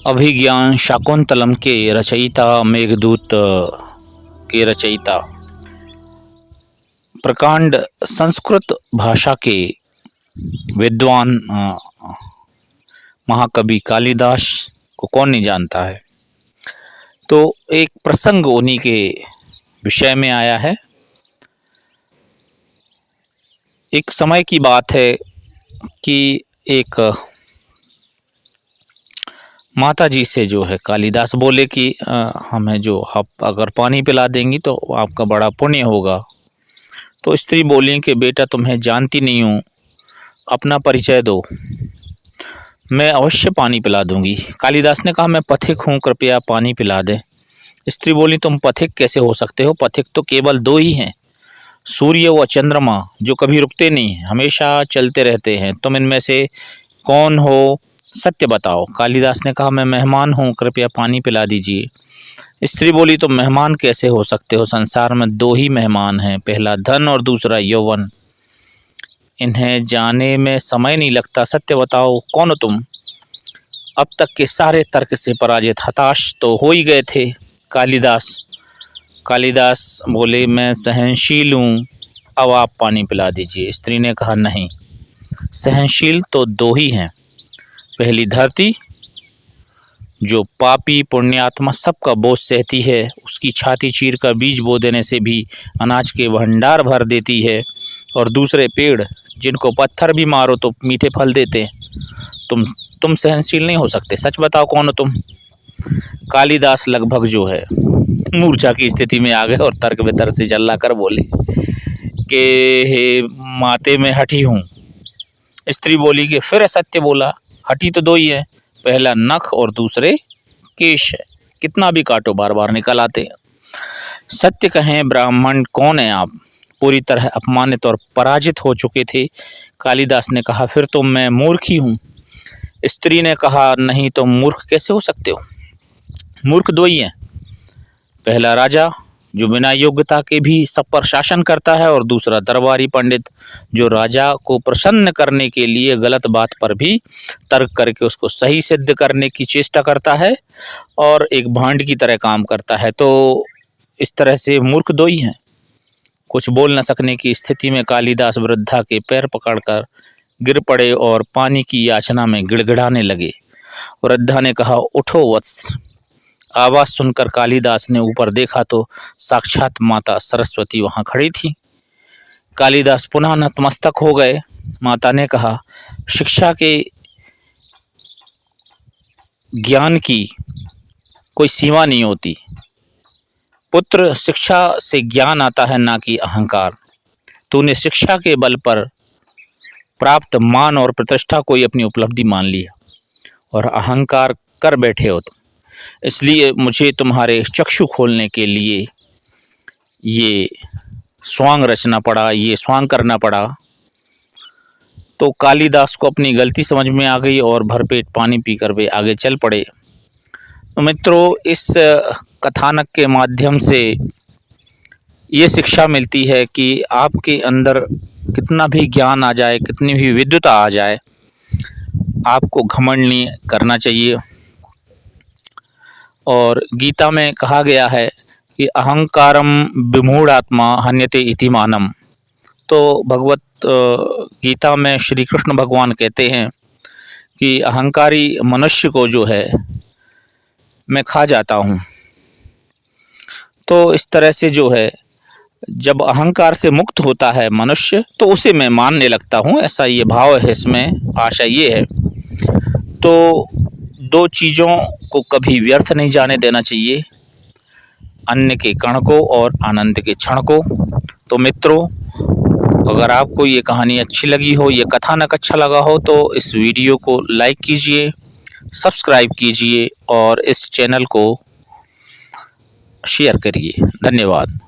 अभिज्ञान शाकुंतलम के रचयिता मेघदूत के रचयिता प्रकांड संस्कृत भाषा के विद्वान महाकवि कालिदास को कौन नहीं जानता है। तो एक प्रसंग उन्हीं के विषय में आया है। एक समय की बात है कि एक माता जी से जो है कालिदास बोले कि हमें जो आप अगर पानी पिला देंगी तो आपका बड़ा पुण्य होगा। तो स्त्री बोली कि बेटा तुम्हें जानती नहीं हूँ, अपना परिचय दो, मैं अवश्य पानी पिला दूंगी। कालिदास ने कहा मैं पथिक हूँ, कृपया पानी पिला दें। स्त्री बोली तुम पथिक कैसे हो सकते हो, पथिक तो केवल दो ही हैं, सूर्य व चंद्रमा जो कभी रुकते नहीं, हमेशा चलते रहते हैं। तुम इनमें से कौन हो, सत्य बताओ। कालिदास ने कहा मैं मेहमान हूँ, कृपया पानी पिला दीजिए। स्त्री बोली तुम मेहमान कैसे हो सकते हो, संसार में दो ही मेहमान हैं, पहला धन और दूसरा यौवन, इन्हें जाने में समय नहीं लगता, सत्य बताओ कौन हो तुम। अब तक के सारे तर्क से पराजित हताश तो हो ही गए थे कालिदास बोले मैं सहनशील हूँ, अब आप पानी पिला दीजिए। स्त्री ने कहा नहीं, सहनशील तो दो ही हैं, पहली धरती जो पापी पुण्यात्मा सबका बोझ सहती है, उसकी छाती चीर कर बीज बो देने से भी अनाज के भंडार भर देती है, और दूसरे पेड़ जिनको पत्थर भी मारो तो मीठे फल देते हैं। तुम सहनशील नहीं हो सकते, सच बताओ कौन हो तुम। कालिदास लगभग जो है मूर्छा की स्थिति में आ गए और तर्क वितर्क से जल्ला कर बोले कि हे माते मैं हठी हूँ। स्त्री बोली कि फिर सत्य बोला, हठी तो दो ही है, पहला नख और दूसरे केश है, कितना भी काटो बार बार निकल आते हैं। सत्य कहें ब्राह्मण कौन है आप। पूरी तरह अपमानित और पराजित हो चुके थे। कालिदास ने कहा फिर तो मैं मूर्ख ही हूँ। स्त्री ने कहा नहीं, तो मूर्ख कैसे हो सकते हो, मूर्ख दो ही हैं, पहला राजा जो बिना योग्यता के भी सब पर शासन करता है, और दूसरा दरबारी पंडित जो राजा को प्रसन्न करने के लिए गलत बात पर भी तर्क करके उसको सही सिद्ध करने की चेष्टा करता है और एक भांड की तरह काम करता है। तो इस तरह से मूर्ख दो ही हैं। कुछ बोल न सकने की स्थिति में कालिदास वृद्धा के पैर पकड़कर गिर पड़े और पानी की याचना में गिड़गिड़ाने लगे। वृद्धा ने कहा उठो वत्स। आवाज़ सुनकर कालिदास ने ऊपर देखा तो साक्षात माता सरस्वती वहाँ खड़ी थी। कालिदास पुनः नतमस्तक हो गए। माता ने कहा शिक्षा के ज्ञान की कोई सीमा नहीं होती पुत्र, शिक्षा से ज्ञान आता है ना कि अहंकार। तूने शिक्षा के बल पर प्राप्त मान और प्रतिष्ठा को ही अपनी उपलब्धि मान लिया और अहंकार कर बैठे हो तुम, इसलिए मुझे तुम्हारे चक्षु खोलने के लिए ये स्वांग रचना पड़ा, ये स्वांग करना पड़ा। तो कालिदास को अपनी गलती समझ में आ गई और भरपेट पानी पीकर वे आगे चल पड़े। तो मित्रों, इस कथानक के माध्यम से ये शिक्षा मिलती है कि आपके अंदर कितना भी ज्ञान आ जाए, कितनी भी विद्वता आ जाए, आपको घमंड नहीं करना चाहिए। और गीता में कहा गया है कि अहंकारम विमूढ़ात्मा हन्यते इति मानम। तो भगवत गीता में श्री कृष्ण भगवान कहते हैं कि अहंकारी मनुष्य को जो है मैं खा जाता हूँ। तो इस तरह से जो है जब अहंकार से मुक्त होता है मनुष्य तो उसे मैं मानने लगता हूँ, ऐसा ये भाव है इसमें, आशा ये है। तो दो चीज़ों को कभी व्यर्थ नहीं जाने देना चाहिए, अन्न के कण को और आनंद के क्षण को। तो मित्रों, अगर आपको ये कहानी अच्छी लगी हो, ये कथानक अच्छा लगा हो, तो इस वीडियो को लाइक कीजिए, सब्सक्राइब कीजिए और इस चैनल को शेयर करिए। धन्यवाद।